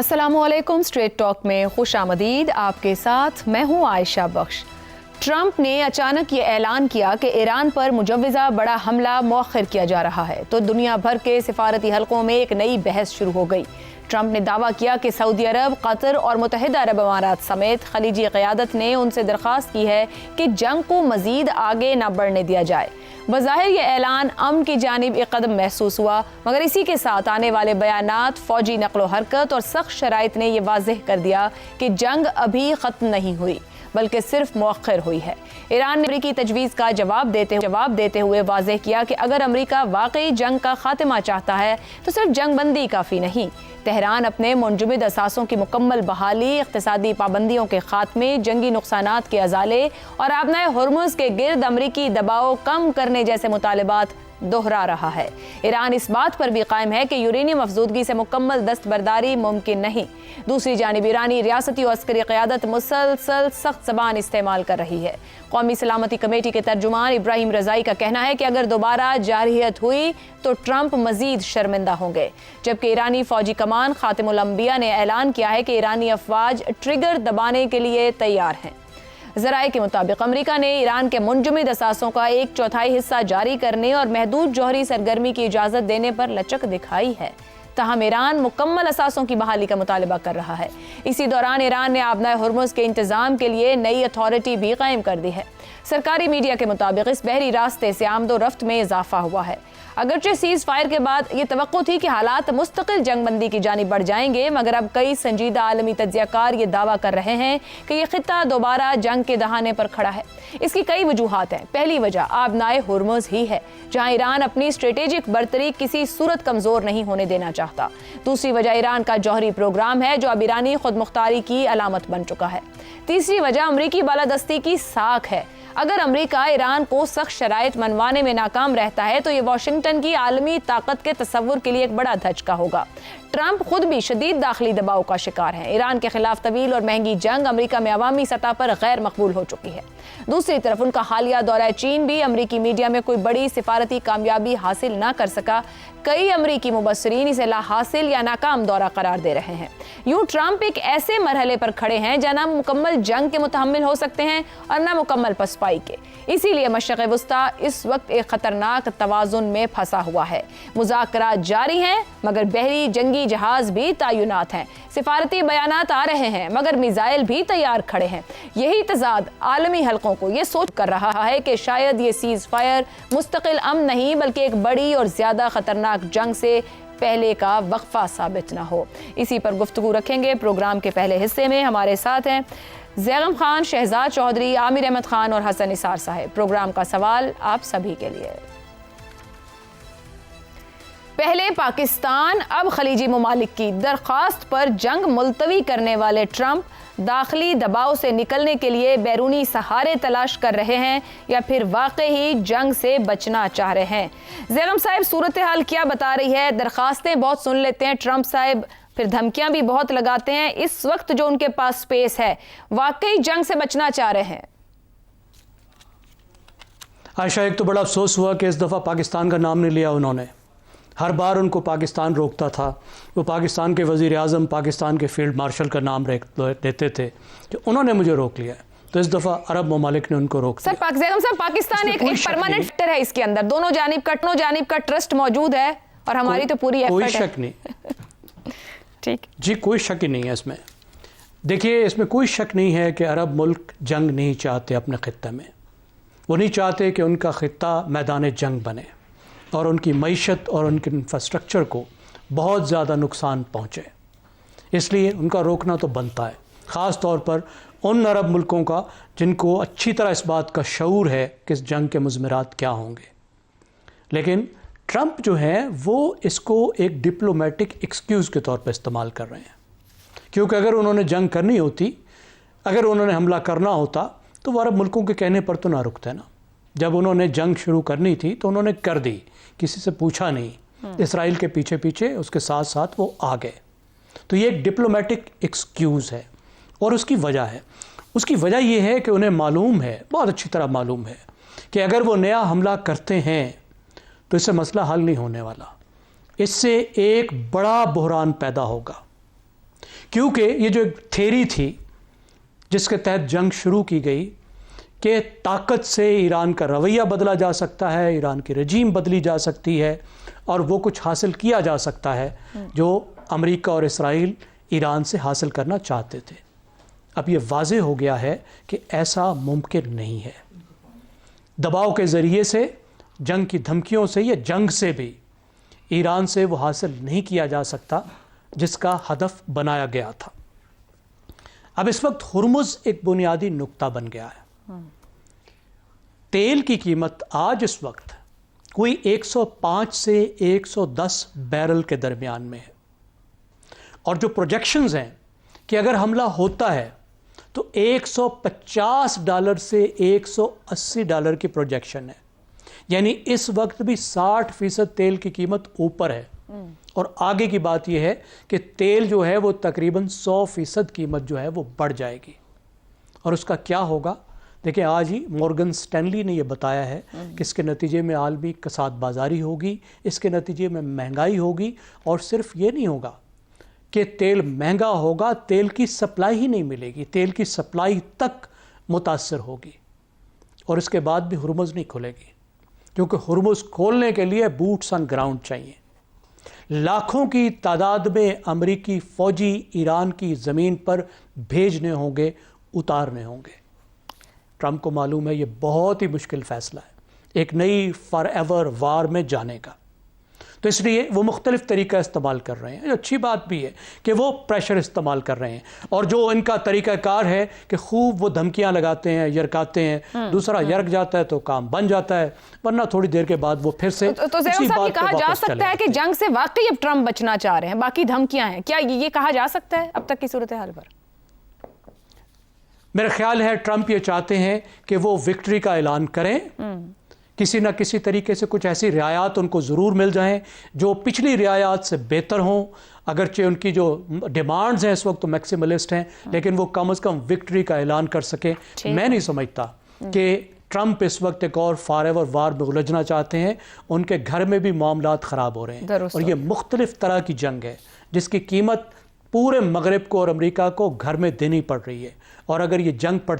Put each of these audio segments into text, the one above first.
अस्सलामु अलैकुम। Straight talk में खुश आमदीद। आपके साथ मैं हूँ आयशा बख्श। ट्रंप ने अचानक ये ऐलान किया कि ईरान पर मुजव्वज़ा बड़ा हमला मौखर किया जा रहा है, तो दुनिया भर के सिफारती हलकों में एक नई बहस शुरू हो गई। ट्रंप ने दावा किया कि सऊदी अरब, कतर और मुत्तहिदा अरब अमारात समेत खलीजी क़यादत ने उनसे दरख्वास्त की है कि जंग को मज़ीद आगे न बढ़ने दिया जाए। बज़ाहिर ये ऐलान अमन की जानिब एक कदम महसूस हुआ, मगर इसी के साथ आने वाले बयानात, फौजी नक़्लो हरकत और सख्त शराइत ने यह वाज़ेह कर दिया कि जंग अभी ख़त्म नहीं हुई बल्कि सिर्फ मौखर हुई है। ईरान ने अमरीकी तजवीज़ का जवाब देते हुए वाज़ेह किया कि अगर अमरीका वाकई जंग का खात्मा चाहता है तो सिर्फ जंग बंदी काफ़ी नहीं। तेहरान अपने मुंजमद असासों की मुकम्मल बहाली, इक़्तिसादी पाबंदियों के खात्मे, जंगी नुकसानात के अजाले और आबनाए हुर्मुज़ के गिर्द अमरीकी दबाव कम करने जैसे मुतालिबात दोहरा रहा है। ईरान इस बात पर भी कायम है कि यूरेनियम अफजूदगी से मुकम्मल दस्तबरदारी मुमकिन नहीं। दूसरी जानिब ईरानी रियासती और अस्करी क़यादत मुसलसल सख्त ज़बान इस्तेमाल कर रही है। कौमी सलामती कमेटी के तर्जुमान इब्राहिम रज़ाई का कहना है कि अगर दोबारा जारहियत हुई तो ट्रंप मज़ीद शर्मिंदा होंगे। जबकि ईरानी फ़ौजी कमान ख़ातिमुल अंबिया ने ऐलान किया है कि ईरानी अफवाज ट्रिगर दबाने के लिए तैयार हैं। ज़राए के मुताबिक अमरीका ने ईरान के मुंजमद असासों का 1/4 हिस्सा जारी करने और महदूद जौहरी सरगर्मी की इजाज़त देने पर लचक दिखाई है। ताहम ईरान मुकम्मल असासों की बहाली का मुतालबा कर रहा है। इसी दौरान ईरान ने आबनाए हुर्मुज़ के इंतज़ाम के लिए नई अथॉरिटी भी कायम कर दी है। सरकारी मीडिया के मुताबिक इस बहरी रास्ते से आमदो रफ्त में इजाफा हुआ है। अगरचे सीज़ फायर के बाद ये तवक्को थी कि हालात मुस्तकिल जंग बंदी की जानिब बढ़ जाएंगे, मगर अब कई संजीदा आलमी तज्ज़ियाकार ये दावा कर रहे हैं कि ये खित्ता दोबारा जंग के दहाने पर खड़ा है। इसकी कई वजूहात हैं। पहली वजह आबनाए हुर्मुज़ ही है, जहाँ ईरान अपनी स्ट्रेटेजिक बर्तरी किसी सूरत कमज़ोर नहीं होने देना चाहता। दूसरी वजह ईरान का जौहरी प्रोग्राम है, जो अब ईरानी खुद मुख्तारी की अलामत बन चुका है। तीसरी वजह अमरीकी बालादस्ती की साख है। अगर अमेरिका ईरान को सख्त शराइत मनवाने में नाकाम रहता है तो ये वाशिंगटन की आलमी ताकत के तस्वुर के लिए एक बड़ा धचका होगा। ट्रंप खुद भी शदीद दाखिली दबाव का शिकार है। ईरान के खिलाफ तवील और महंगी जंग अमेरिका में अवामी सतह पर गैर मकबूल हो चुकी है। दूसरी तरफ उनका हालिया दौरा चीन भी अमेरिकी मीडिया में कोई बड़ी सिफारती कामयाबी हासिल ना कर सका। कई अमेरिकी मुबस्सरीन इसे ला हासिल या नाकाम दौरा करार दे रहे हैं। यूं ट्रंप एक ऐसे मरहले पर खड़े हैं जहाँ ना मुकम्मल जंग के मुतहम्मिल हो सकते हैं और ना मुकम्मल पसपाई के। इसीलिए मशरिक़ वस्ता इस वक्त एक खतरनाक तवाज़ुन में फंसा हुआ है। मुज़ाकरात जारी हैं मगर बहरी जंगी जहाज भी तैनात हैं। सिफारती बयानात आ रहे हैं मगर मिसाइल भी तैयार खड़े हैं। यही तज़ाद आलमी हलकों को ये सोच कर रहा है कि शायद ये सीज़ फायर मुस्तकिल अमन नहीं बल्कि एक बड़ी और ज़्यादा खतरनाक जंग से पहले का वक्फा साबित ना हो। इसी पर गुफ्तगू रखेंगे। प्रोग्राम के पहले हिस्से में हमारे साथ हैं ज़ैगम खान, शहजाद चौधरी, आमिर अहमद खान और हसन निसार साहब। प्रोग्राम का सवाल आप सभी के लिए। पहले पाकिस्तान, अब खलीजी ममालिक की दरख्वास्त पर जंग मुलतवी करने वाले ट्रंप दाखिली दबाव से निकलने के लिए बैरूनी सहारे तलाश कर रहे हैं या फिर वाकई जंग से बचना चाह रहे हैं? ज़ैगम साहब, सूरत हाल क्या बता रही है? दरख्वास्तें बहुत सुन लेते हैं ट्रंप साहब, फिर धमकियां भी बहुत लगाते हैं। इस वक्त जो उनके पास स्पेस है, वाकई जंग से बचना चाह रहे हैं? आयशा, एक तो बड़ा अफसोस हुआ कि इस दफ़ा पाकिस्तान का नाम नहीं लिया उन्होंने। हर बार उनको पाकिस्तान रोकता था। वो पाकिस्तान के वज़ीर आज़म, पाकिस्तान के फील्ड मार्शल का नाम देते थे कि उन्होंने मुझे रोक लिया। तो इस दफ़ा अरब ममालिक ने उनको रोक दिया। सर, पाकिस्तान एक परमानेंट फैक्टर है इसके अंदर। दोनों जानिब का ट्रस्ट मौजूद है और हमारी तो पूरी कोई शक नहीं। ठीक जी, कोई शक ही नहीं है इसमें। देखिए, इसमें कोई शक नहीं है कि अरब मुल्क जंग नहीं चाहते अपने ख़ित्ते में। वो नहीं चाहते कि उनका ख़ित्ता मैदान जंग बने और उनकी मईशत और उनके इंफ्रास्ट्रक्चर को बहुत ज़्यादा नुकसान पहुँचे। इसलिए उनका रोकना तो बनता है, ख़ास तौर पर उन अरब मुल्कों का जिनको अच्छी तरह इस बात का शऊर है कि इस जंग के मुज़मरात क्या होंगे। लेकिन ट्रंप जो है वो इसको एक डिप्लोमेटिक एक्सक्यूज़ के तौर पर इस्तेमाल कर रहे हैं, क्योंकि अगर उन्होंने जंग करनी होती, अगर उन्होंने हमला करना होता तो वो अरब मुल्कों के कहने पर तो ना रुकते ना। जब उन्होंने जंग शुरू करनी थी तो उन्होंने कर दी, किसी से पूछा नहीं। इसराइल के पीछे पीछे उसके साथ साथ वो आ गए। तो ये एक डिप्लोमेटिक एक्सक्यूज़ है और उसकी वजह है। उसकी वजह ये है कि उन्हें मालूम है, बहुत अच्छी तरह मालूम है कि अगर वो नया हमला करते हैं तो इससे मसला हल नहीं होने वाला। इससे एक बड़ा बहरान पैदा होगा। کیونکہ یہ جو ایک تھیری تھی جس کے تحت جنگ شروع کی گئی کہ طاقت سے ایران کا رویہ بدلا جا سکتا ہے، ایران کی رجیم بدلی جا سکتی ہے اور وہ کچھ حاصل کیا جا سکتا ہے جو امریکہ اور اسرائیل ایران سے حاصل کرنا چاہتے تھے، اب یہ واضح ہو گیا ہے کہ ایسا ممکن نہیں ہے۔ دباؤ کے ذریعے سے، جنگ کی دھمکیوں سے یا جنگ سے بھی ایران سے وہ حاصل نہیں کیا جا سکتا جس کا ہدف بنایا گیا تھا۔ اب اس وقت ہرمز ایک بنیادی نقطہ بن گیا ہے۔ تیل کی قیمت آج اس وقت کوئی 105 سے 110 بیرل کے درمیان میں ہے، اور جو پروجیکشنز ہیں کہ اگر حملہ ہوتا ہے تو $150 سے $180 کی پروجیکشن ہے، یعنی اس وقت بھی 60% تیل کی قیمت اوپر ہے، اور آگے کی بات یہ ہے کہ تیل جو ہے وہ تقریباً 100% قیمت جو ہے وہ بڑھ جائے گی۔ اور اس کا کیا ہوگا؟ دیکھیں آج ہی مورگن سٹینلی نے یہ بتایا ہے کہ اس کے نتیجے میں عالمی کساد بازاری ہوگی، اس کے نتیجے میں مہنگائی ہوگی، اور صرف یہ نہیں ہوگا کہ تیل مہنگا ہوگا، تیل کی سپلائی ہی نہیں ملے گی، تیل کی سپلائی تک متاثر ہوگی، اور اس کے بعد بھی ہرمز نہیں کھلے گی، کیونکہ ہرمز کھولنے کے لیے بوٹس آن گراؤنڈ چاہیے۔ لاکھوں کی تعداد میں امریکی فوجی ایران کی زمین پر بھیجنے ہوں گے، اتارنے ہوں گے۔ ٹرمپ کو معلوم ہے یہ بہت ہی مشکل فیصلہ ہے، ایک نئی فار ایور وار میں جانے کا، تو اس لیے وہ مختلف طریقہ استعمال کر رہے ہیں۔ اچھی بات بھی ہے کہ وہ پریشر استعمال کر رہے ہیں، اور جو ان کا طریقہ کار ہے کہ خوب وہ دھمکیاں لگاتے ہیں، یرکاتے ہیں، دوسرا یرک جاتا ہے تو کام بن جاتا ہے، ورنہ تھوڑی دیر کے بعد وہ پھر سے تو زیور صاحب یہ کہا جا سکتا ہے کہ جنگ سے واقعی اب ٹرمپ بچنا چاہ رہے ہیں، باقی دھمکیاں ہیں، کیا یہ کہا جا سکتا ہے اب تک کی صورتحال پر؟ میرا خیال ہے ٹرمپ یہ چاہتے ہیں کہ وہ وکٹری کا اعلان کریں، کسی نہ کسی طریقے سے کچھ ایسی رعایات ان کو ضرور مل جائیں جو پچھلی رعایات سے بہتر ہوں، اگرچہ ان کی جو ڈیمانڈز ہیں اس وقت تو میکسیملسٹ ہیں، لیکن وہ کم از کم وکٹری کا اعلان کر سکیں۔ میں نہیں سمجھتا کہ ٹرمپ اس وقت ایک اور فار ایور وار میں الجھنا چاہتے ہیں، ان کے گھر میں بھی معاملات خراب ہو رہے ہیں، اور یہ مختلف طرح کی جنگ ہے جس کی قیمت پورے مغرب کو اور امریکہ کو گھر میں دینی پڑ رہی ہے، اور اگر یہ جنگ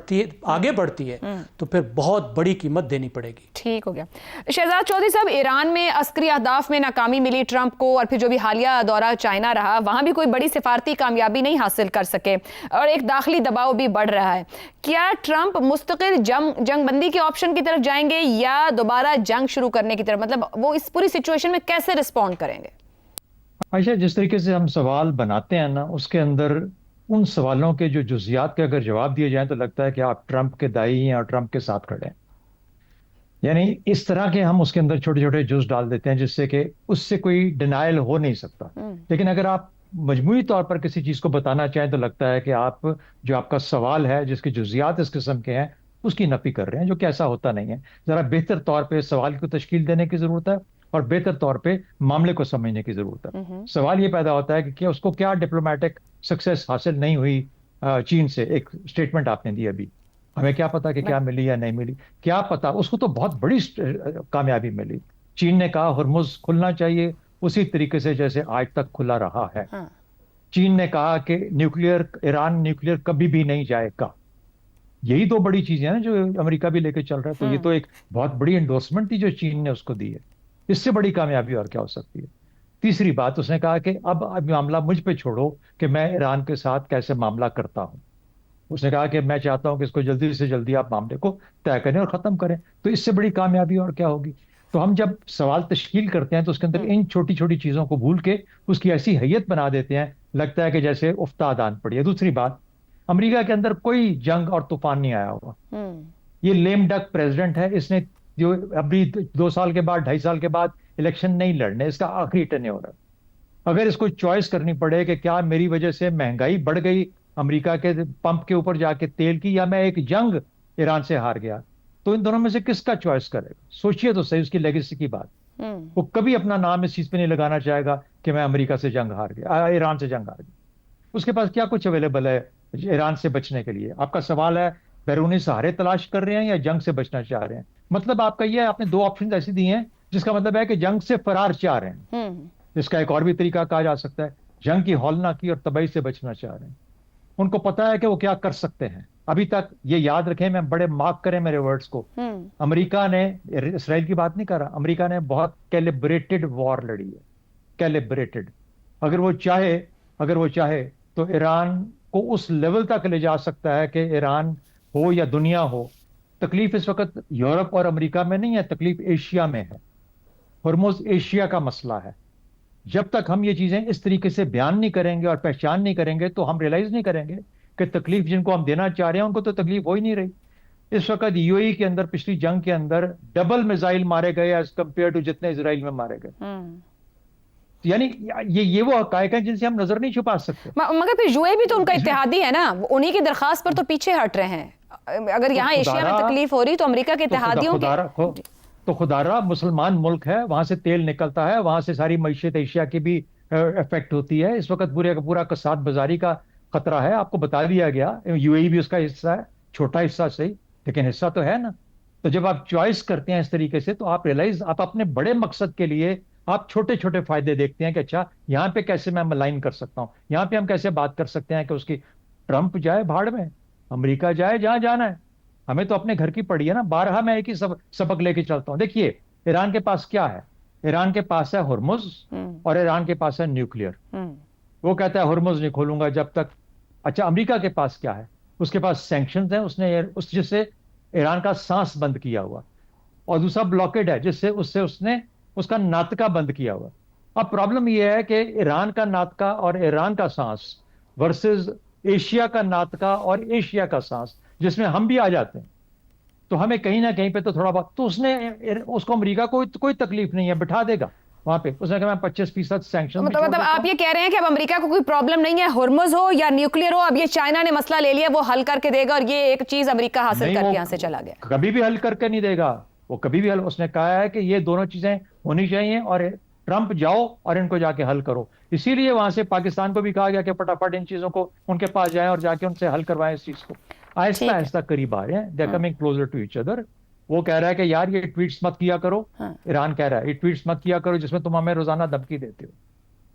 آگے بڑھتی ہے تو پھر بہت بڑی قیمت دینی پڑے گی۔ ٹھیک ہو گیا۔ شہزاد چودھری صاحب، ایران میں عسکری اہداف میں ناکامی ملی ٹرمپ کو، اور پھر جو بھی حالیہ دورہ چائنا رہا وہاں بھی کوئی بڑی سفارتی کامیابی نہیں حاصل کر سکے، اور ایک داخلی دباؤ بھی بڑھ رہا ہے۔ کیا ٹرمپ مستقل جنگ بندی کے آپشن کی طرف جائیں گے یا دوبارہ جنگ شروع کرنے کی طرف؟ مطلب وہ اس پوری سچویشن میں کیسے رسپونڈ کریں گے؟ عائشہ، جس طریقے سے ہم سوال بناتے ہیں نا، اس کے اندر ان سوالوں کے جو جزیات کے اگر جواب دیے جائیں تو لگتا ہے کہ آپ ٹرمپ کے دائی ہیں اور ٹرمپ کے ساتھ کھڑے ہیں۔ یعنی اس طرح کے ہم اس کے اندر چھوٹے چھوٹے جز ڈال دیتے ہیں جس سے کہ اس سے کوئی ڈینائل ہو نہیں سکتا۔ لیکن اگر آپ مجموعی طور پر کسی چیز کو بتانا چاہیں تو لگتا ہے کہ آپ جو آپ کا سوال ہے جس کے جزیات اس قسم کے ہیں اس کی نفی کر رہے ہیں، جو کہ ایسا ہوتا نہیں ہے۔ ذرا بہتر طور پہ سوال کو تشکیل دینے کی ضرورت ہے اور بہتر طور پہ معاملے کو سمجھنے کی ضرورت ہے۔ سوال یہ پیدا ہوتا ہے کہ اس کو کیا ڈپلومیٹک سکسیس حاصل نہیں ہوئی چین سے؟ ایک سٹیٹمنٹ آپ نے دی ابھی، ہمیں کیا پتا کہ کیا ملی یا نہیں ملی، کیا پتا، اس کو تو بہت بڑی کامیابی ملی۔ چین نے کہا ہرمز کھلنا چاہیے اسی طریقے سے جیسے آج تک کھلا رہا ہے۔ چین نے کہا کہ ایران نیوکلیئر کبھی بھی نہیں جائے گا۔ یہی دو بڑی چیزیں ہیں جو امریکہ بھی لے کے چل رہا ہے، تو یہ تو ایک بہت بڑی انڈورسمنٹ تھی جو چین نے اس کو دی ہے۔ اس سے بڑی کامیابی اور کیا ہو سکتی ہے؟ تیسری بات، اس نے کہا کہ اب معاملہ مجھ پہ چھوڑو کہ میں ایران کے ساتھ کیسے معاملہ کرتا ہوں۔ اس نے کہا کہ میں چاہتا ہوں کہ اس کو جلدی سے جلدی آپ معاملے کو طے کریں اور ختم کریں، تو اس سے بڑی کامیابی اور کیا ہوگی؟ تو ہم جب سوال تشکیل کرتے ہیں تو اس کے اندر ان چھوٹی چھوٹی چیزوں کو بھول کے اس کی ایسی حیت بنا دیتے ہیں، لگتا ہے کہ جیسے افتاد آن پڑی ہے۔ دوسری بات، امریکہ کے اندر کوئی جنگ اور طوفان نہیں آیا ہوا۔ یہ لیم ڈک پریزیڈنٹ ہے، اس نے جو ابھی 2 سال کے بعد 2.5 سال کے بعد الیکشن نہیں لڑنے، اس کا آخری ٹینیور ہے۔ اگر اس کو چوائس کرنی پڑے کہ کیا میری وجہ سے مہنگائی بڑھ گئی امریکہ کے پمپ کے اوپر جا کے تیل کی، یا میں ایک جنگ ایران سے ہار گیا، تو ان دونوں میں سے کس کا چوائس کرے گا؟ سوچئے تو صحیح اس کی لیگیسی کی بات۔ وہ کبھی اپنا نام اس چیز پہ نہیں لگانا چاہے گا کہ میں امریکہ سے جنگ ہار گیا، ایران سے جنگ ہار گیا۔ اس کے پاس کیا کچھ اویلیبل ہے ایران سے بچنے کے لیے؟ آپ کا سوال ہے بیرونی سہارے تلاش کر رہے ہیں یا جنگ سے بچنا چاہ رہے ہیں؟ مطلب آپ کا یہ ہے، آپ نے 2 آپشن ایسی دی ہیں جس کا مطلب ہے کہ جنگ سے فرار چاہ رہے ہیں۔ اس کا ایک اور بھی طریقہ کہا جا سکتا ہے जंग की हौलनाकी और तबाही से बचना चाह रहे हैं। उनको पता है कि वो क्या कर सकते हैं। अभी तक ये याद रखें, मैं बड़े मार्क करें मेरे वर्ड्स को, अमेरिका ने, इसराइल की बात नहीं कर रहा, अमेरिका ने बहुत कैलिब्रेटेड वॉर लड़ी है, कैलिब्रेटेड। अगर वो चाहे तो ईरान को उस लेवल तक ले जा सकता है कि ईरान हो या दुनिया हो, तकलीफ इस वक्त यूरोप और अमेरिका में नहीं है, तकलीफ एशिया में है। हॉर्मुज़ एशिया का मसला है। जब तक हम ये चीजें इस तरीके से बयान नहीं करेंगे और पहचान नहीं करेंगे तो हम रियलाइज नहीं करेंगे कि तकलीफ जिनको हम देना चाह रहे हैं उनको तो तकलीफ हो ही नहीं रही। इस वक्त यूएई के अंदर पिछली जंग के अंदर डबल मिसाइल मारे गए एज कंपेयर टू जितने इजराइल में मारे गए। यानी ये वो हकायक हैं जिनसे हम नजर नहीं छुपा सकते। मगर फिर यूएई भी तो उनका इत्तेहादी है ना, उन्हीं की दरखास्त पर तो पीछे हट रहे हैं। अगर यहाँ एशिया में तकलीफ हो रही तो अमेरिका के इत्तेहादियों तो खुदारा मुसलमान मुल्क है, वहां से तेल निकलता है, वहां से सारी मईशत एशिया की भी इफेक्ट होती है। इस वक्त पूरा कसाद बाजारी का खतरा है, आपको बता दिया गया। यूएई भी उसका हिस्सा है, छोटा हिस्सा सही, लेकिन हिस्सा तो है ना। तो जब आप चॉइस करते हैं इस तरीके से तो आप रियलाइज, आप अपने बड़े मकसद के लिए आप छोटे छोटे फायदे देखते हैं कि अच्छा यहाँ पे कैसे मैं अलाइन कर सकता हूँ, यहाँ पे हम कैसे बात कर सकते हैं कि उसकी ट्रंप जाए भाड़ में, अमेरिका जाए जहां जाना है। हमें तो अपने घर की पड़ी है ना। बारहा मैं एक ही सबक लेके चलता हूँ। देखिए ईरान के पास क्या है, ईरान के पास है हॉर्मुज़ और ईरान के पास है न्यूक्लियर। वो कहता है हॉर्मुज़ नहीं खोलूंगा जब तक। अच्छा अमेरिका के पास क्या है, उसके पास सैंक्शंस हैं, उसने जिससे ईरान का सांस बंद किया हुआ, और दूसरा ब्लॉकेड है जिससे उसने उसका नाटका बंद किया हुआ। अब प्रॉब्लम यह है कि ईरान का नाटका और ईरान का सांस वर्सेस एशिया का नाटका और एशिया का सांस, जिसमें हम भी आ जाते हैं। तो हमें कहीं ना कहीं पे तो थोड़ा बहुत, तो उसको अमेरिका को कोई तकलीफ नहीं है, बिठा देगा वहां पे। उसने कहा मैं 25% सैंक्शन। मतलब आप ये कह रहे हैं कि अब अमेरिका को कोई प्रॉब्लम नहीं है, हॉर्मुज़ हो या न्यूक्लियर हो, अब ये चाइना ने मसला ले लिया, वो हल करके देगा, और ये एक चीज अमेरिका हासिल करके यहाँ से चला गया। कभी भी हल करके नहीं देगा वो, कभी भी हल। उसने कहा है कि ये दोनों चीजें होनी चाहिए और ट्रंप जाओ और इनको जाके हल करो। इसीलिए वहां से पाकिस्तान को भी कहा गया कि फटाफट इन चीजों को उनके पास जाएं और जाके उनसे हल करवाएं इस चीज को। आहिस्ता आहिस्ता करीब आ रहे हैं, they are coming closer to each other. वो कह रहा है कि यार ये ट्वीट्स मत किया करो, ईरान कह रहा है ये ट्वीट्स मत किया करो जिसमें तुम हमें रोजाना धमकी देते हो,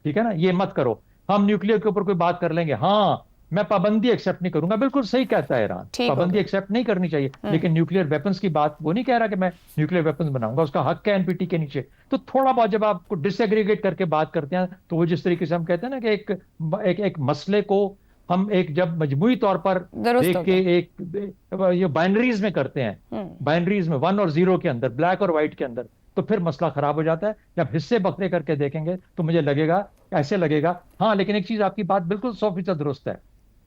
ठीक है ना, ये मत करो, हम न्यूक्लियर के ऊपर कोई बात कर लेंगे। हाँ मैं पाबंदी एक्सेप्ट नहीं करूंगा, बिल्कुल सही कहता है ईरान, पाबंदी एक्सेप्ट नहीं करनी चाहिए, लेकिन न्यूक्लियर वेपन्स की बात वो नहीं कह रहा कि मैं न्यूक्लियर वेपन्स बनाऊंगा, उसका हक है एनपीटी के नीचे। तो थोड़ा बहुत जब आपको डिसएग्रीगेट करके बात करते हैं तो वो जिस तरीके से हम कहते हैं ना कि एक मसले को हम एक जब मजमूई तौर पर देख के एक ये बाइनरीज में करते हैं, बाइनरीज में 1 और 0 के अंदर, ब्लैक और व्हाइट के अंदर, तो फिर मसला खराब हो जाता है। जब हिस्से बखरे करके देखेंगे तो मुझे लगेगा, ऐसे लगेगा। हाँ लेकिन एक चीज आपकी बात बिल्कुल 100% दुरुस्त है,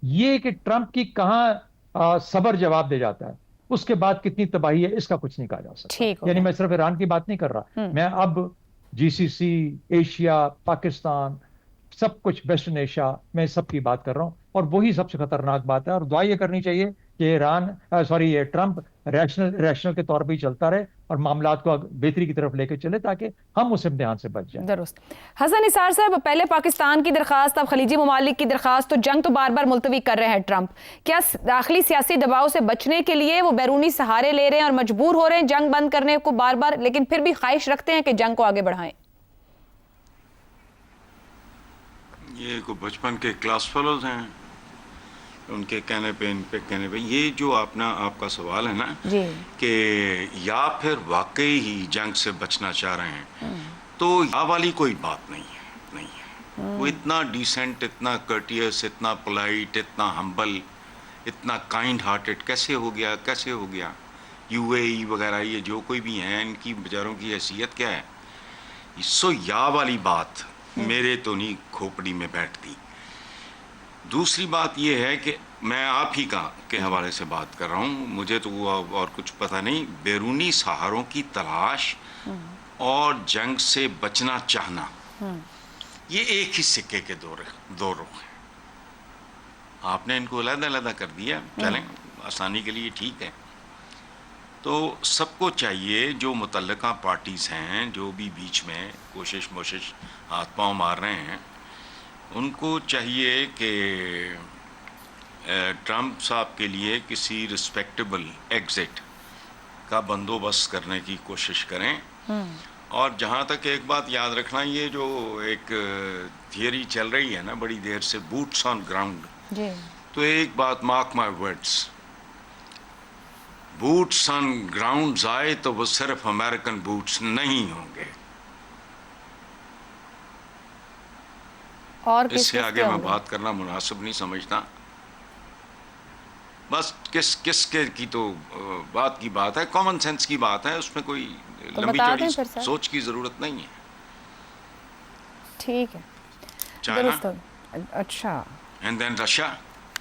ये कि ट्रंप की कहां सबर जवाब दे जाता है, उसके बाद कितनी तबाही है इसका कुछ नहीं कहा जा सकता। यानी मैं सिर्फ ईरान की बात नहीं कर रहा, मैं अब जीसीसी, एशिया, पाकिस्तान, सब कुछ वेस्टर्न एशिया में सबकी बात कर रहा हूं। और वही सबसे खतरनाक बात है, और दुआ ये करनी चाहिए कि ये ट्रंप रैशनल के तौर पे ही चलता रहे और मामलात को बेहतरी की तरफ लेके चले ताकि हम उस इम्तिहान से बच जाएं। दुरुस्त। हसन निसार साहब, पहले पाकिस्तान की दरखास्त, अब खलीजी ममालिक की दरखास्त, तो जंग तो बार बार मुलतवी कर रहे हैं ट्रंप। क्या दाखिली सियासी दबाव से बचने के लिए वो बैरूनी सहारे ले रहे हैं और मजबूर हो रहे हैं जंग बंद करने को बार बार, लेकिन फिर भी ख्वाहिश रखते हैं कि जंग को आगे बढ़ाएं? ये को बचपन के क्लास फेलोज हैं, उनके कहने पे, इन पे कहने पे, ये जो आपका सवाल है ना कि या फिर वाकई ही जंग से बचना चाह रहे हैं, तो या वाली कोई बात नहीं है। वो इतना डिसेंट, इतना कर्टियस, इतना पोलाइट, इतना हम्बल, इतना काइंड हार्टेड कैसे हो गया? यूएई वगैरह ये जो कोई भी हैं, इनकी बेचारों की हैसियत क्या है? सो या वाली बात मेरे तो नहीं खोपड़ी में बैठती। दूसरी बात यह है कि मैं आप ही के हवाले से बात कर रहा हूँ, मुझे तो और कुछ पता नहीं। बैरूनी सहारों की तलाश और जंग से बचना चाहना, ये एक ही सिक्के के दो रुख हैं। आपने इनको अलग-अलग कर दिया, चलें आसानी के लिए ठीक है। तो सबको चाहिए, जो मुतल्लिका पार्टीज़ हैं, जो भी बीच में कोशिश हाथ पांव मार रहे हैं, उनको चाहिए कि ट्रंप साहब के लिए किसी रिस्पेक्टेबल एग्जिट का बंदोबस्त करने की कोशिश करें اور جہاں تک ایک بات یاد رکھنا, یہ جو ایک تھیوری چل رہی ہے نا بڑی دیر سے, بوٹس آن گراؤنڈ, جی تو ایک بات mark my words, boots on ground آئے تو وہ صرف امریکن بوٹس نہیں ہوں گے. اور اس سے آگے میں بات کرنا مناسب نہیں سمجھتا. بس کس کے کی تو بات کی بات ہے, کامن سینس کی بات ہے, اس میں کوئی لمبی چوڑی سوچ کی ضرورت نہیں ہے. ٹھیک ہے, چائنا اچھا, اینڈ دین رشیا.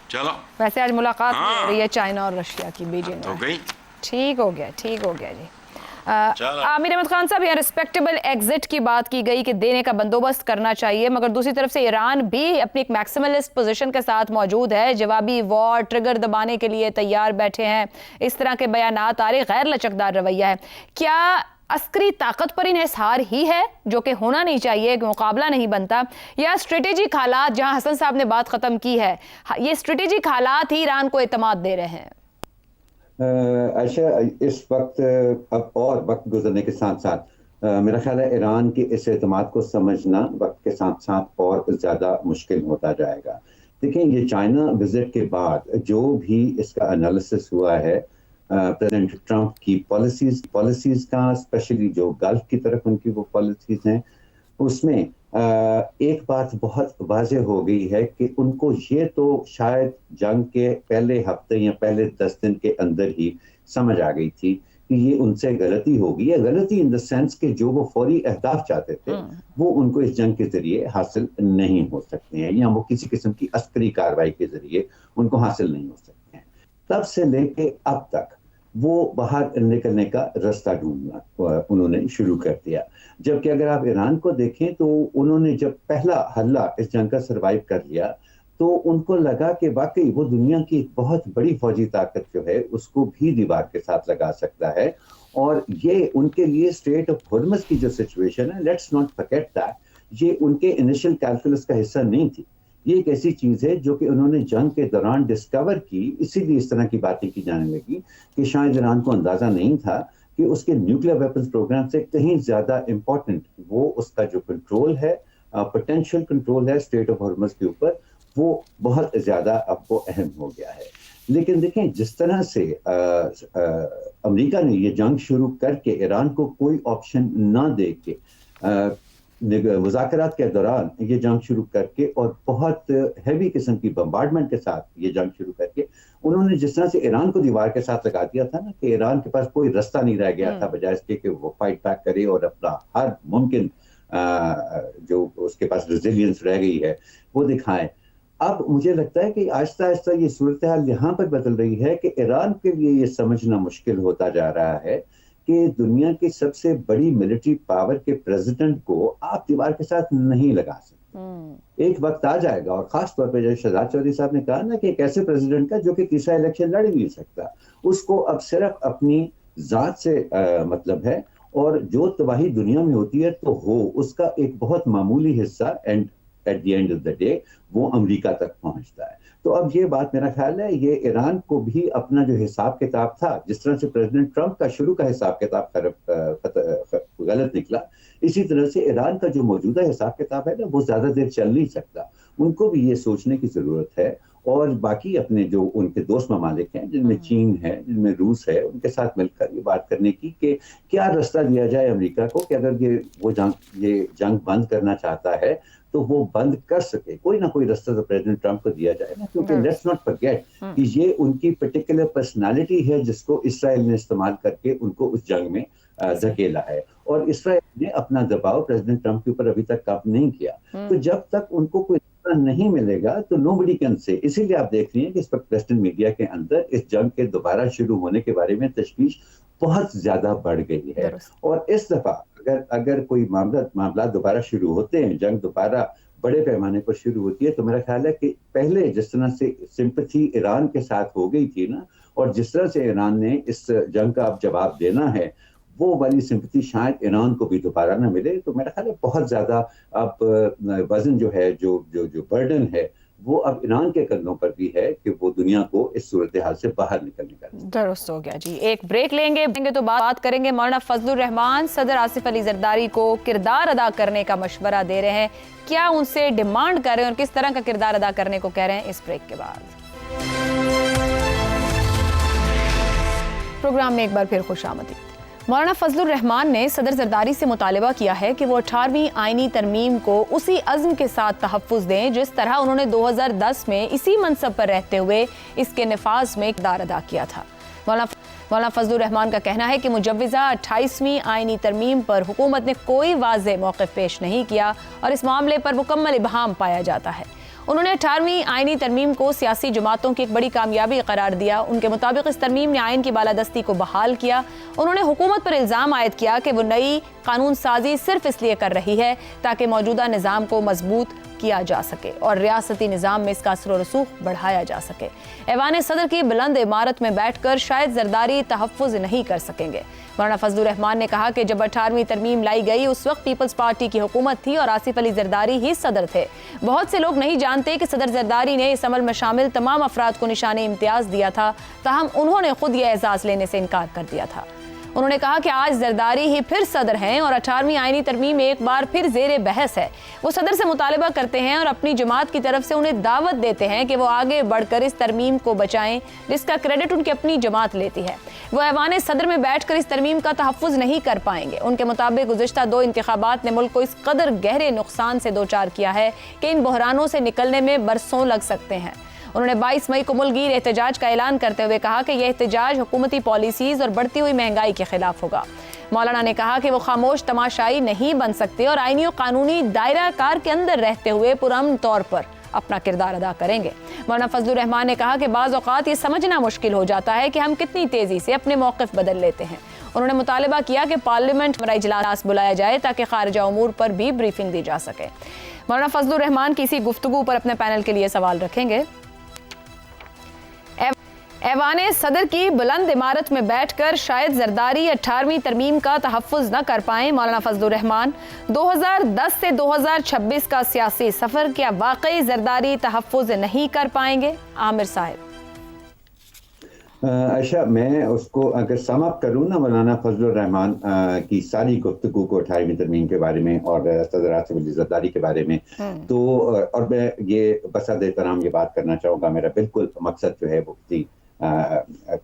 چلو ویسے آج ملاقات ہو رہی ہے چائنا اور رشیا کی بیجنگ ہو گئی. ٹھیک ہو گیا جی. عامر احمد خان صاحب, یہاں رسپیکٹیبل ایگزٹ کی بات کی گئی کہ دینے کا بندوبست کرنا چاہیے, مگر دوسری طرف سے ایران بھی اپنی ایک میکسیملسٹ پوزیشن کے ساتھ موجود ہے, جوابی وار ٹریگر دبانے کے لیے تیار بیٹھے ہیں, اس طرح کے بیانات آ رہے, غیر لچکدار رویہ ہے. کیا عسکری طاقت پر انحصار ہی ہے جو کہ ہونا نہیں چاہیے, مقابلہ نہیں بنتا, یا اسٹریٹجک حالات, جہاں حسن صاحب نے بات ختم کی ہے, یہ اسٹریٹجک حالات ہی ایران کو اعتماد دے رہے ہیں؟ عائشہ, اس وقت اب اور وقت گزرنے کے ساتھ ساتھ میرا خیال ہے ایران کے اس اعتماد کو سمجھنا وقت کے ساتھ ساتھ اور زیادہ مشکل ہوتا جائے گا. دیکھیں, یہ چائنا وزٹ کے بعد جو بھی اس کا انالیسس ہوا ہے پریزیڈنٹ ٹرمپ کی پالیسیز کا, اسپیشلی جو گلف کی طرف ان کی وہ پالیسیز ہیں, اس میں ایک بات بہت واضح ہو گئی ہے کہ ان کو یہ تو شاید جنگ کے پہلے ہفتے یا پہلے 10 دن کے اندر ہی سمجھ آ گئی تھی کہ یہ ان سے غلطی ہوگی, ہے غلطی ان دا سینس کہ جو وہ فوری اہداف چاہتے تھے وہ ان کو اس جنگ کے ذریعے حاصل نہیں ہو سکتے ہیں, یا وہ کسی قسم کی عسکری کارروائی کے ذریعے ان کو حاصل نہیں ہو سکتے ہیں. تب سے لے کے اب تک وہ باہر نکلنے کا راستہ ڈھونڈنا انہوں نے شروع کر دیا. جبکہ اگر آپ ایران کو دیکھیں تو انہوں نے جب پہلا حملہ اس جنگ کا سروائیو کر لیا تو ان کو لگا کہ واقعی وہ دنیا کی ایک بہت بڑی فوجی طاقت جو ہے اس کو بھی دیوار کے ساتھ لگا سکتا ہے, اور یہ ان کے لیے اسٹریٹ آف ہرمز کی جو سچویشن ہے, لیٹس ناٹ فرگیٹ دیٹ, یہ ان کے انیشل کیلکولس کا حصہ نہیں تھی. یہ ایک ایسی چیز ہے جو کہ انہوں نے جنگ کے دوران ڈسکور کی, اسی لیے اس طرح کی باتیں کی جانے لگی کہ شاید ایران کو اندازہ نہیں تھا کہ اس کے نیوکلیر ویپنز پروگرام سے کہیں زیادہ امپورٹنٹ وہ اس کا جو کنٹرول ہے, پوٹینشیل کنٹرول ہے اسٹریٹ آف ہرمز کے اوپر, وہ بہت زیادہ اب وہ اہم ہو گیا ہے. لیکن دیکھیں, جس طرح سے امریکہ نے یہ جنگ شروع کر کے ایران کو کوئی آپشن نہ دے کے مذاکرات کے دوران یہ جنگ شروع کر کے اور بہت ہیوی قسم کی بمبارڈمنٹ کے ساتھ یہ جنگ شروع کر کے انہوں نے جس طرح سے ایران کو دیوار کے ساتھ لگا دیا تھا نا, کہ ایران کے پاس کوئی راستہ نہیں رہ گیا تھا بجائے اس کے کہ وہ فائٹ بیک کرے اور اپنا ہر ممکن جو اس کے پاس ریزیلینس رہ گئی ہے وہ دکھائے. اب مجھے لگتا ہے کہ آہستہ آہستہ یہ صورتحال یہاں پر بدل رہی ہے کہ ایران کے لیے یہ سمجھنا مشکل ہوتا جا رہا ہے کہ دنیا کی سب سے بڑی ملٹری پاور کے پریزیڈنٹ کو آپ دیوار کے ساتھ نہیں لگا سکتے. ایک وقت آ جائے گا, اور خاص طور پہ جیسے شہزاد چودھری صاحب نے کہا نا کہ ایک ایسے پریزیڈنٹ کا جو کہ تیسرا الیکشن لڑ نہیں سکتا, اس کو اب صرف اپنی ذات سے مطلب ہے, اور جو تباہی دنیا میں ہوتی ہے تو ہو اس کا ایک بہت معمولی حصہ at the end of the day وہ امریکہ تک پہنچتا ہے. تو اب یہ بات میرا خیال ہے یہ ایران کو بھی اپنا جو حساب کتاب تھا, جس طرح سے پریزیڈنٹ ٹرمپ کا شروع کا حساب کتاب غلط نکلا, اسی طرح سے ایران کا جو موجودہ حساب کتاب ہے نا وہ زیادہ دیر چل نہیں سکتا. ان کو بھی یہ سوچنے کی ضرورت ہے, اور باقی اپنے جو ان کے دوست ممالک ہیں جن میں چین ہے, جن میں روس ہے, ان کے ساتھ مل کر یہ بات کرنے کی کہ کیا راستہ دیا جائے امریکہ کو کہ اگر یہ جنگ بند کرنا چاہتا ہے تو وہ بند کر سکے. کوئی نہ کوئی راستہ تو پریزیڈنٹ ٹرمپ کو دیا جائے نا, کیونکہ لیٹس ناٹ فرگیٹ کہ یہ ان کی پرٹیکولر پرسنالٹی ہے جس کو اسرائیل نے استعمال کر کے ان کو اس جنگ میں دھکیلا ہے, اور اسرائیل نے اپنا دباؤ پریزیڈنٹ ٹرمپ کے اوپر ابھی تک کم نہیں کیا. تو جب تک ان کو کوئی نہیں ملے گا تو nobody can say. اسی لیے آپ دیکھ رہی ہیں کہ اس وقت ویسٹرن میڈیا کے اندر اس جنگ کے دوبارہ شروع ہونے کے بارے میں تشویش بہت زیادہ بڑھ گئی ہے. اور اس دفعہ اگر کوئی معاملات دوبارہ شروع ہوتے ہیں, جنگ دوبارہ بڑے پیمانے پر شروع ہوتی ہے, تو میرا خیال ہے کہ پہلے جس طرح سے سمپتھی ایران کے ساتھ ہو گئی تھی نا, اور جس طرح سے ایران نے اس جنگ کا اب جواب دینا ہے, وہ والی سمپتھی شاید ایران کو بھی دوبارہ نہ ملے. تو میرا خیال ہے بہت زیادہ اب وزن جو ہے, جو برڈن ہے وہ اب ایران کے کندھوں پر بھی ہے کہ وہ دنیا کو اس صورتحال سے باہر نکلنے کا درست ہو گیا جی. ایک بریک لیں گے تو بات کریں گے. مولانا فضل الرحمان صدر آصف علی زرداری کو کردار ادا کرنے کا مشورہ دے رہے ہیں. کیا ان سے ڈیمانڈ کر رہے ہیں اور کس طرح کا کردار ادا کرنے کو کہہ رہے ہیں؟ اس بریک کے بعد پروگرام میں ایک بار پھر خوش آمدید. مولانا فضل الرحمان نے صدر زرداری سے مطالبہ کیا ہے کہ وہ 18ویں آئینی ترمیم کو اسی عزم کے ساتھ تحفظ دیں جس طرح انہوں نے 2010 میں اسی منصب پر رہتے ہوئے اس کے نفاذ میں کردار ادا کیا تھا. مولانا فضل الرحمان کا کہنا ہے کہ مجوزہ 28ویں آئینی ترمیم پر حکومت نے کوئی واضح موقف پیش نہیں کیا اور اس معاملے پر مکمل ابہام پایا جاتا ہے. انہوں نے 18ویں آئینی ترمیم کو سیاسی جماعتوں کی ایک بڑی کامیابی قرار دیا. ان کے مطابق اس ترمیم نے آئین کی بالادستی کو بحال کیا. انہوں نے حکومت پر الزام عائد کیا کہ وہ نئی قانون سازی صرف اس لیے کر رہی ہے تاکہ موجودہ نظام کو مضبوط کیا جا سکے اور ریاستی نظام میں اس کا اثر و رسوخ بڑھایا جا سکے. ایوان صدر کی بلند عمارت میں بیٹھ کر شاید زرداری تحفظ نہیں کر سکیں گے. مولانا فضل الرحمان نے کہا کہ جب 18ویں ترمیم لائی گئی اس وقت پیپلز پارٹی کی حکومت تھی اور آصف علی زرداری ہی صدر تھے. بہت سے لوگ نہیں جانتے کہ صدر زرداری نے اس عمل میں شامل تمام افراد کو نشان امتیاز دیا تھا، تاہم انہوں نے خود یہ اعزاز لینے سے انکار کر دیا تھا. انہوں نے کہا کہ آج زرداری ہی پھر صدر ہیں اور 18ویں آئینی ترمیم ایک بار پھر زیر بحث ہے. وہ صدر سے مطالبہ کرتے ہیں اور اپنی جماعت کی طرف سے انہیں دعوت دیتے ہیں کہ وہ آگے بڑھ کر اس ترمیم کو بچائیں جس کا کریڈٹ ان کی اپنی جماعت لیتی ہے. وہ ایوان صدر میں بیٹھ کر اس ترمیم کا تحفظ نہیں کر پائیں گے. ان کے مطابق گزشتہ 2 انتخابات نے ملک کو اس قدر گہرے نقصان سے دوچار کیا ہے کہ ان بحرانوں سے نکلنے میں برسوں لگ سکتے ہیں. انہوں نے 22 مئی کو ملک گیر احتجاج کا اعلان کرتے ہوئے کہا کہ یہ احتجاج حکومتی پالیسیز اور بڑھتی ہوئی مہنگائی کے خلاف ہوگا. مولانا نے کہا کہ وہ خاموش تماشائی نہیں بن سکتے اور آئینی و قانونی دائرہ کار کے اندر رہتے ہوئے پرامن طور پر اپنا کردار ادا کریں گے. مولانا فضل الرحمان نے کہا کہ بعض اوقات یہ سمجھنا مشکل ہو جاتا ہے کہ ہم کتنی تیزی سے اپنے موقف بدل لیتے ہیں. انہوں نے مطالبہ کیا کہ پارلیمنٹ میں اجلاس بلایا جائے تاکہ خارجہ امور پر بھی بریفنگ دی جا سکے. مولانا فضل الرحمان کی اسی گفتگو پر اپنے پینل کے لیے سوال رکھیں گے. ایوان صدر کی بلند عمارت میں بیٹھ کر شاید زرداری 18ویں ترمیم کا تحفظ نہ کر پائیں. مولانا فضل الرحمان 2010 سے 2026 کا سیاسی سفر کیا واقعی زرداری تحفظ نہیں کر پائیں گے؟ عامر صاحب. عائشہ، میں اس کو اگر سم اپ کروں نا مولانا فضل الرحمان کی ساری گفتگو کو 18ویں ترمیم کے بارے میں اور صدر آصف علی زرداری کے بارے میں، تو اور میں یہ بصد احترام یہ بات کرنا چاہوں گا، میرا بالکل مقصد جو ہے وہ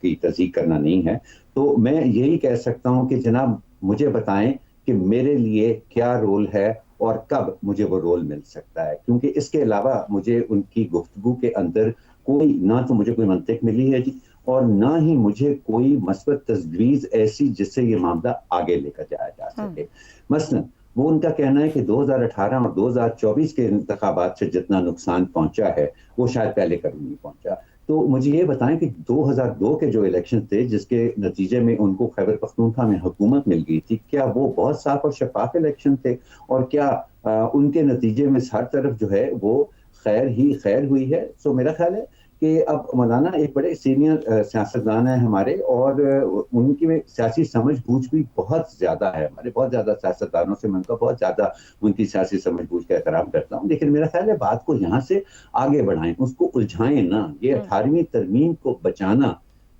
کی تصدیق کرنا نہیں ہے. تو میں یہی کہہ سکتا ہوں کہ جناب مجھے بتائیں کہ میرے لیے کیا رول ہے اور کب مجھے وہ رول مل سکتا ہے، کیونکہ اس کے علاوہ مجھے ان کی گفتگو کے اندر کوئی نہ تو مجھے کوئی منطق ملی ہے جی، اور نہ ہی مجھے کوئی مثبت تجویز ایسی جس سے یہ معاملہ آگے لے کر جایا جا سکے. مثلا وہ ان کا کہنا ہے کہ 2018 اور 2024 کے انتخابات سے جتنا نقصان پہنچا ہے وہ شاید پہلے کبھی نہیں پہنچا. تو مجھے یہ بتائیں کہ 2002 کے جو الیکشن تھے جس کے نتیجے میں ان کو خیبر پختونخوا میں حکومت مل گئی تھی، کیا وہ بہت صاف اور شفاف الیکشن تھے؟ اور کیا ان کے نتیجے میں ہر طرف جو ہے وہ خیر ہی خیر ہوئی ہے؟ سو میرا خیال ہے کہ اب مولانا ایک بڑے سینئر سیاستدان ہیں ہمارے، اور ان کی سیاسی سمجھ بوجھ بھی بہت زیادہ ہے. ہمارے بہت زیادہ سیاستدانوں سے میں ان کا بہت زیادہ ان کی سیاسی سمجھ بوجھ کا احترام کرتا ہوں، لیکن میرا خیال ہے بات کو یہاں سے آگے بڑھائیں، اس کو الجھائیں نہ. یہ 18ویں ترمیم کو بچانا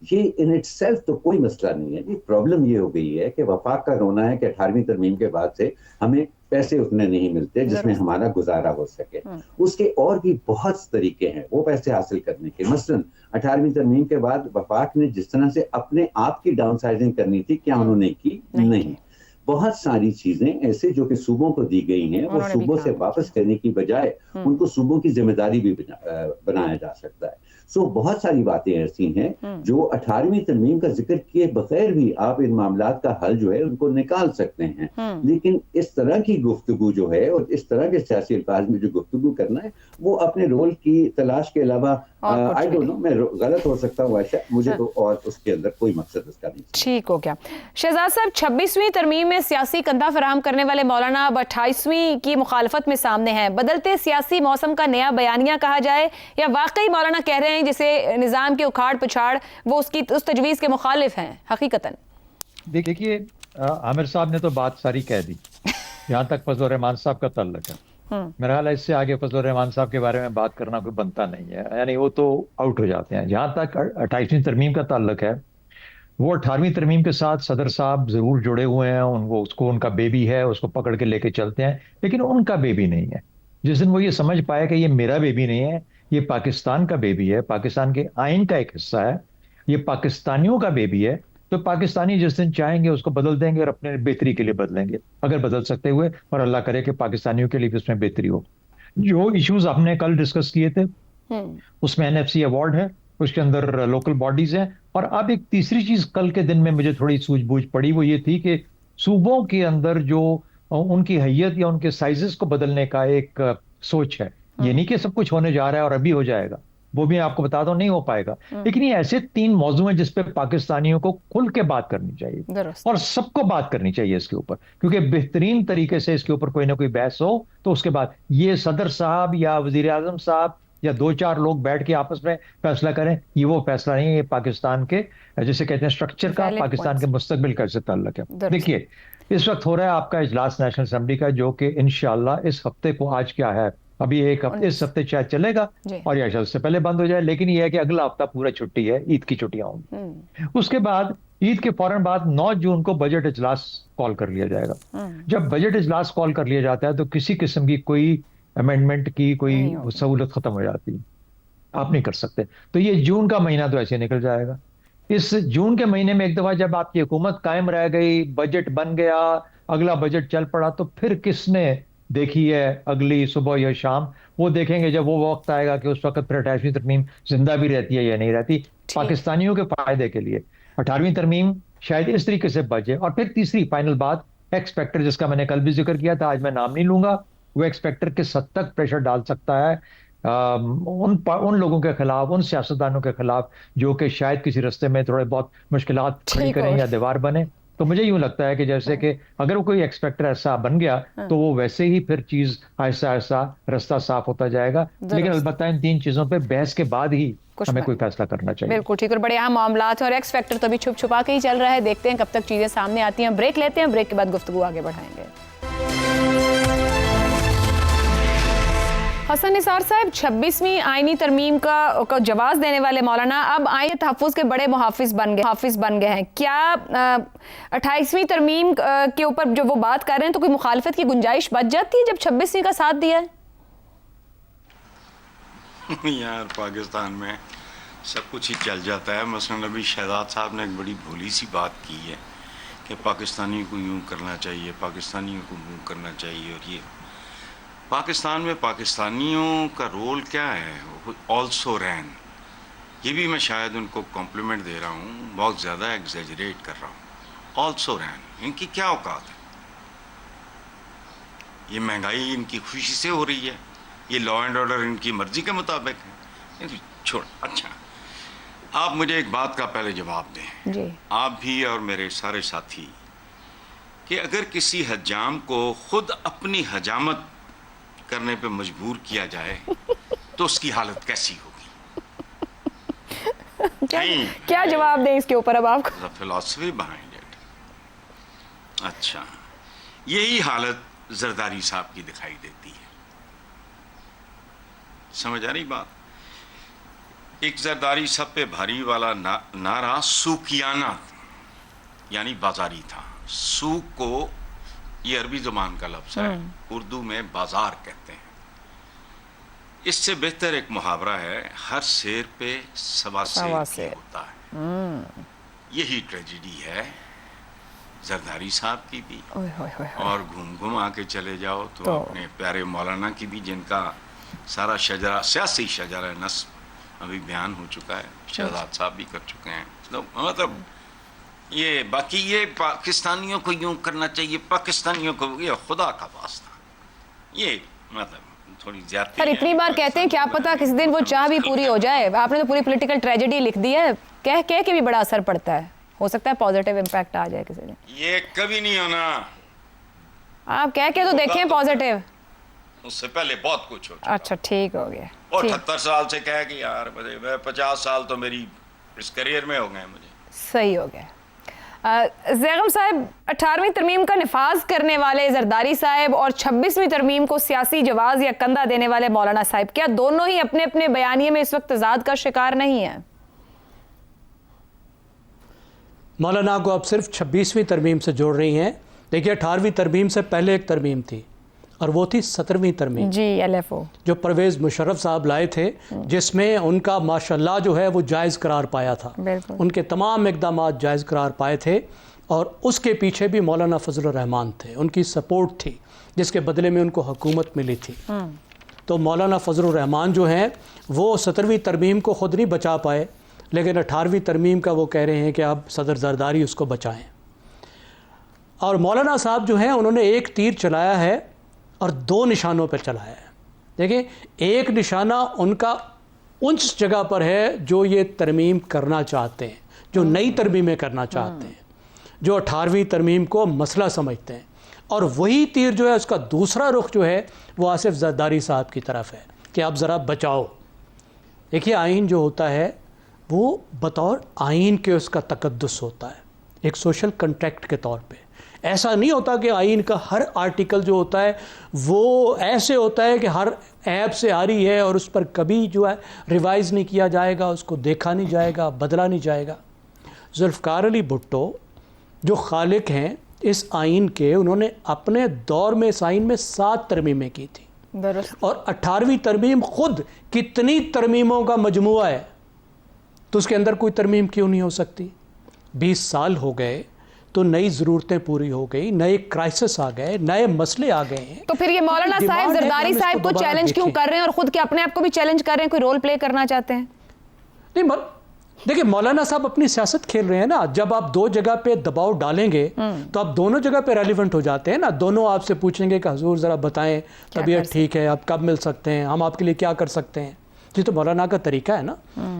یہ ان اٹ سیلف تو کوئی مسئلہ نہیں ہے جی. پرابلم یہ ہو گئی ہے کہ وفاق کا رونا ہے کہ 18ویں ترمیم کے بعد سے ہمیں پیسے اتنے نہیں ملتے جس میں ہمارا گزارا ہو سکے. اس کے اور بھی بہت طریقے ہیں وہ پیسے حاصل کرنے کے. مثلا 18ویں ترمیم کے بعد وفاق نے جس طرح سے اپنے آپ کی ڈاؤن سائزنگ کرنی تھی، کیا انہوں نے کی؟ نہیں. بہت ساری چیزیں ایسے جو کہ صوبوں کو دی گئی ہیں وہ صوبوں سے واپس کرنے کی بجائے ان کو صوبوں کی ذمہ داری بھی بنایا جا سکتا ہے. سو بہت ساری باتیں ایسی ہیں جو 18ویں ترمیم کا ذکر کیے بغیر بھی آپ ان معاملات کا حل جو ہے ان کو نکال سکتے ہیں. لیکن اس طرح کی گفتگو جو ہے اور اس طرح کے سیاسی الفاظ میں جو گفتگو کرنا ہے وہ اپنے رول کی تلاش کے علاوہ آئی ڈونٹ نو، میں غلط ہو سکتا ہوں عائشہ، مجھے تو اور اس کے اندر کوئی مقصد اس کا نہیں. ٹھیک ہو گیا. شہزاد صاحب، 26ویں ترمیم میں سیاسی کندھا فراہم کرنے والے مولانا اب 28ویں کی مخالفت میں سامنے ہیں. بدلتے سیاسی موسم کا نیا بیانیہ کہا جائے یا واقعی مولانا کہہ رہے ہیں جسے نظام کی اکھاڑ پچھاڑ وہ اس تجویز کے مخالف ہیں حقیقتاً؟ دیکھیے عامر صاحب نے تو بات ساری کہہ دی جہاں تک فضل الرحمان صاحب کا تعلق ہے. मेरा ख्याल है इससे आगे फजलुर रहमान साहब के बारे में बात करना कोई बनता नहीं है, यानी वो तो आउट हो जाते हैं। जहाँ तक 28वीं तरमीम का ताल्लुक है, वो 18वीं तरमीम के साथ सदर साहब जरूर जुड़े हुए हैं, उनको उसको उनका बेबी है, उसको पकड़ के लेके चलते हैं, लेकिन उनका बेबी नहीं है। जिस दिन वो ये समझ पाए कि ये मेरा बेबी नहीं है, ये पाकिस्तान का बेबी है, पाकिस्तान के आइन का एक हिस्सा है, ये पाकिस्तानियों का बेबी है, तो पाकिस्तानी जिस दिन चाहेंगे उसको बदल देंगे और अपने बेहतरी के लिए बदलेंगे, अगर बदल सकते हुए, और अल्लाह करे कि पाकिस्तानियों के लिए भी उसमें बेहतरी हो। जो इश्यूज आपने कल डिस्कस किए थे उसमें एनएफसी अवार्ड है, उसके अंदर लोकल बॉडीज हैं, और अब एक तीसरी चीज कल के दिन में मुझे थोड़ी सूझबूझ पड़ी, वो ये थी कि सूबों के अंदर जो उनकी हैयत या उनके साइजेस को बदलने का एक सोच है। ये नहीं कि सब कुछ होने जा रहा है और अभी हो जाएगा, वो भी आपको बता दो नहीं हो पाएगा, लेकिन ये ऐसे 3 मौजू हैं जिस पे पाकिस्तानियों को खुल के बात करनी चाहिए और सबको बात करनी चाहिए इसके ऊपर, क्योंकि बेहतरीन तरीके से इसके ऊपर कोई ना कोई बहस हो तो उसके बाद ये सदर साहब या वजीर आजम साहब या 2-4 लोग बैठ के आपस में फैसला करें, ये वो फैसला नहीं है। ये पाकिस्तान के जैसे कहते हैं स्ट्रक्चर का, पाकिस्तान के मुस्तकबिल का इससे ताल्लुक है। देखिए इस वक्त हो रहा है आपका इजलास नेशनल असेंबली का, जो कि इंशाल्लाह इस हफ्ते को, आज क्या है अभी, एक हफ्ते, इस हफ्ते शायद चलेगा और या शायद उससे पहले बंद हो जाए, लेकिन ये है कि अगला हफ्ता पूरा छुट्टी है, ईद की छुट्टियां होंगी। उसके बाद ईद के फौरन बाद 9 जून को बजट इजलास कॉल कर लिया जाएगा। जब बजट इजलास कॉल कर लिया जाता है तो किसी किस्म की कोई अमेंडमेंट की कोई सहूलत खत्म हो जाती है, आप नहीं कर सकते। तो ये जून का महीना तो ऐसे निकल जाएगा। इस जून के महीने में एक दफा जब आपकी हुकूमत कायम रह गई, बजट बन गया, अगला बजट चल पड़ा, तो फिर किसने देखी है अगली सुबह या शाम? वो देखेंगे जब वो वक्त आएगा कि उस वक्त फिर 28वीं तरमीम जिंदा भी रहती है या नहीं रहती, पाकिस्तानियों के फायदे के लिए 18वीं तरमीम शायद इस तरीके से बचे। और फिर तीसरी फाइनल बात, एक्स फैक्टर, जिसका मैंने कल भी जिक्र किया था, आज मैं नाम नहीं लूंगा, वो एक्स फैक्टर किस हद तक प्रेशर डाल सकता है उन लोगों के खिलाफ, उन सियासतदानों के खिलाफ जो कि शायद किसी रास्ते में थोड़े बहुत मुश्किलात खड़ी करें या दीवार बने। तो मुझे यूं लगता है कि जैसे कि अगर वो कोई एक्सपेक्टर ऐसा बन गया तो वो वैसे ही फिर चीज ऐसा ऐसा रास्ता साफ होता जाएगा। लेकिन अलबत्ता इन 3 चीजों पे बहस के बाद ही हमें कोई फैसला करना चाहिए। बिल्कुल ठीक, और बड़े अहम मामलात और एक्स फैक्टर तो अभी छुप छुपा के ही चल रहा है, देखते हैं कब तक चीजें सामने आती हैं। ब्रेक लेते हैं, ब्रेक के बाद गुफ्तगू आगे बढ़ाएंगे। हसन निसार साहब, 26वीं आईनी तरमीम का जवाब देने वाले मौलाना अब आईनी तहफ़्फ़ुज़ के बड़े हाफिज बन गए हैं। क्या 28वीं तरमीम के ऊपर जो वो बात कर रहे हैं तो कोई मुखालफत की गुंजाइश बच जाती है जब 26वीं का साथ दिया है? यार पाकिस्तान में सब कुछ ही चल जाता है। मसलन अभी शहजाद साहब ने एक बड़ी भोली सी बात की है कि पाकिस्तानियों को यूँ करना चाहिए, पाकिस्तानियों को यूँ करना चाहिए, और ये पाकिस्तान में पाकिस्तानियों का रोल क्या है? ऑल्सो रैन, ये भी मैं शायद उनको कॉम्प्लीमेंट दे रहा हूँ, बहुत ज़्यादा एग्जेजरेट कर रहा हूँ। ऑल्सो रैन, इनकी क्या औकात है? ये महंगाई इनकी खुशी से हो रही है, ये लॉ एंड ऑर्डर इनकी मर्जी के मुताबिक है। छोड़, अच्छा आप मुझे एक बात का पहले जवाब दें जी। आप भी और मेरे सारे साथी, कि अगर किसी हजाम को खुद अपनी हजामत करने पे मजबूर किया जाए तो उसकी हालत कैसी होगी? क्या जवाब दें इसके ऊपर अब आपको? Philosophy behind it. अच्छा, यही हालत जरदारी साहब की दिखाई देती है। समझ आ रही बात? एक जरदारी सब पे भारी वाला नारा सूकियाना यानी बाजारी था। सूक को, ये अरबी जुबान का लफ्ज़ है, उर्दू में बाजार कहते हैं। इससे बेहतर एक मुहावरा है, हर शेर पे सवा शेर होता है। यही ट्रेजेडी है जरदारी साहब की भी, और घूम घूम आके चले जाओ तो अपने प्यारे मौलाना की भी, जिनका सारा शजरा, सियासी शजरा नस्ब अभी बयान हो चुका है, शहजाद साहब भी कर चुके हैं। तो मतलब ये बाकी ये पाकिस्तानियों को यूं करना चाहिए, पाकिस्तानियों को, ये खुदा का वास्ता, ये मतलब थोड़ी ज्यादा। पर इतनी बार कहते हैं, क्या पता किसी दिन वो चाह भी पूरी हो जाए। आपने तो पूरी पॉलिटिकल ट्रेजेडी लिख दी है, कह के भी बड़ा असर पड़ता है, हो सकता है पॉजिटिव इम्पैक्ट आ जाए किसी दिन। ये कभी नहीं होना। आप कह के तो देखें पॉजिटिव, उससे पहले बहुत कुछ हो चुका। अच्छा ठीक हो गया। 78 साल से कह कि यार मैं 50 साल तो मेरी इस करियर में हो गए मुझे। सही हो गया। ज़ैगम साहब, 18वीं तरमीम का नफाज करने वाले जरदारी साहब और 26वीं तरमीम को सियासी जवाज़ या कंधा देने वाले मौलाना साहब, क्या दोनों ही अपने अपने बयानिए में इस वक्त तजाद का शिकार नहीं है? मौलाना को अब सिर्फ 26वीं तरमीम से जोड़ रही हैं। देखिए 18वीं तरमीम से पहले एक तरमीम थी और वो थी 17वीं तरमीम जी, LFO, जो परवेज़ मुशर्रफ साहब लाए थे, जिसमें उनका माशाल्लाह जो है वो जायज़ करार पाया था। उनके तमाम इक़दामात जायज़ करार पाए थे और उसके पीछे भी मौलाना फजल रहमान थे, उनकी सपोर्ट थी, जिसके बदले में उनको हुकूमत मिली थी। तो मौलाना फजल रहमान जो हैं वो 17वीं तरमीम को ख़ुद नहीं बचा पाए, लेकिन 18वीं तरमीम का वो कह रहे हैं कि अब सदर जरदारी उसको बचाएं। और मौलाना साहब जो हैं उन्होंने एक तीर चलाया है और 2 निशानों पर चलाया है। देखिए, एक निशाना उनका उस जगह पर है जो ये तरमीम करना चाहते हैं, जो नई तरमीमें करना चाहते हैं, जो 18वीं तरमीम को मसला समझते हैं, और वही तीर जो है उसका दूसरा रुख जो है वो आसिफ जरदारी साहब की तरफ है कि आप ज़रा बचाओ। देखिए, आइन जो होता है वो बतौर आइन के उसका तकद्दुस होता है, एक सोशल कंट्रैक्ट के तौर पे। ऐसा नहीं होता कि आइन का हर आर्टिकल जो होता है वो ऐसे होता है कि हर ऐप से आ रही है और उस पर कभी जो है रिवाइज़ नहीं किया जाएगा, उसको देखा नहीं जाएगा, बदला नहीं जाएगा। जुल्फ़िकार अली भुट्टो जो खालिक हैं इस आइन के, उन्होंने अपने दौर में इस आइन में 7 तरमीमें की थी और 18वीं तरमीम ख़ुद कितनी तरमीमों का मजमुआ है, तो उसके अंदर कोई तरमीम क्यों नहीं हो सकती? 20 साल हो गए तो नई ज़रूरतें पूरी हो गई, नए क्राइसिस आ गए, नए मसले आ गए हैं। तो फिर ये मौलाना साहब जरदारी साहब को चैलेंज क्यों कर रहे हैं और खुद के अपने आप को भी चैलेंज कर रहे हैं? कोई रोल प्ले करना चाहते हैं? नहीं, देखिए मौलाना साहब अपनी सियासत खेल रहे हैं ना। जब आप 2 जगह पे दबाव डालेंगे तो आप दोनों जगह पे रेलिवेंट हो जाते हैं ना। दोनों आपसे पूछेंगे कि हुजूर ज़रा बताएं, तबीयत ठीक है, आप कब मिल सकते हैं, हम आपके लिए क्या कर सकते हैं। ये तो मौलाना का तरीका है ना।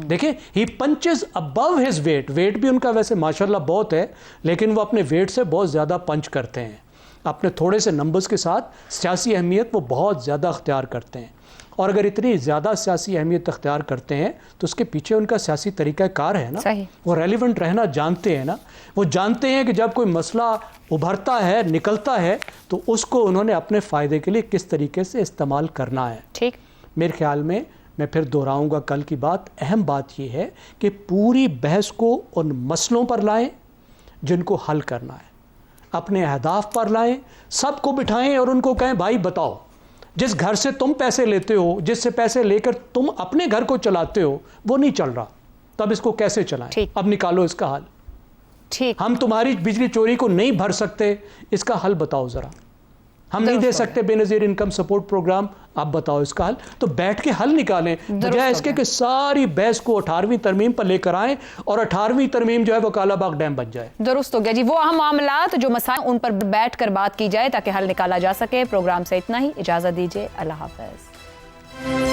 देखिए, he punches above his weight. Weight भी उनका वैसे माशाल्लाह बहुत है, लेकिन वो अपने वेट से बहुत ज़्यादा पंच करते हैं। अपने थोड़े से नंबर्स के साथ सियासी अहमियत वो बहुत ज़्यादा अख्तियार करते हैं, और अगर इतनी ज़्यादा सियासी अहमियत अख्तियार करते हैं तो उसके पीछे उनका सियासी तरीका कार है ना। वो रेलिवेंट रहना जानते हैं ना। वो जानते हैं कि जब कोई मसला उभरता है, निकलता है, तो उसको उन्होंने अपने फ़ायदे के लिए किस तरीके से इस्तेमाल करना है। ठीक, मेरे ख्याल में मैं फिर दोहराऊंगा कल की बात, अहम बात यह है कि पूरी बहस को उन मसलों पर लाएं जिनको हल करना है, अपने अहदाफ पर लाएं, सबको बिठाएं और उनको कहें भाई बताओ, जिस घर से तुम पैसे लेते हो, जिससे पैसे लेकर तुम अपने घर को चलाते हो, वो नहीं चल रहा, तब इसको कैसे चलाएं? अब निकालो इसका हल। ठीक, हम तुम्हारी बिजली चोरी को नहीं भर सकते, इसका हल बताओ ज़रा। हम नहीं दे सकते बेनज़ीर इनकम सपोर्ट प्रोग्राम, आप बताओ इसका हल। तो बैठ के हल निकालें, बजाय इसके कि सारी बहस को 18वीं तरमीम पर लेकर आएं और 18वीं तरमीम जो है वो कालाबाग डैम बन जाए। दुरुस्त हो गया जी। वो अहम मामलात जो मसाइल उन पर बैठ कर बात की जाए ताकि हल निकाला जा सके। प्रोग्राम से इतना ही, इजाज़त दीजिए, अल्लाह हाफ़िज़।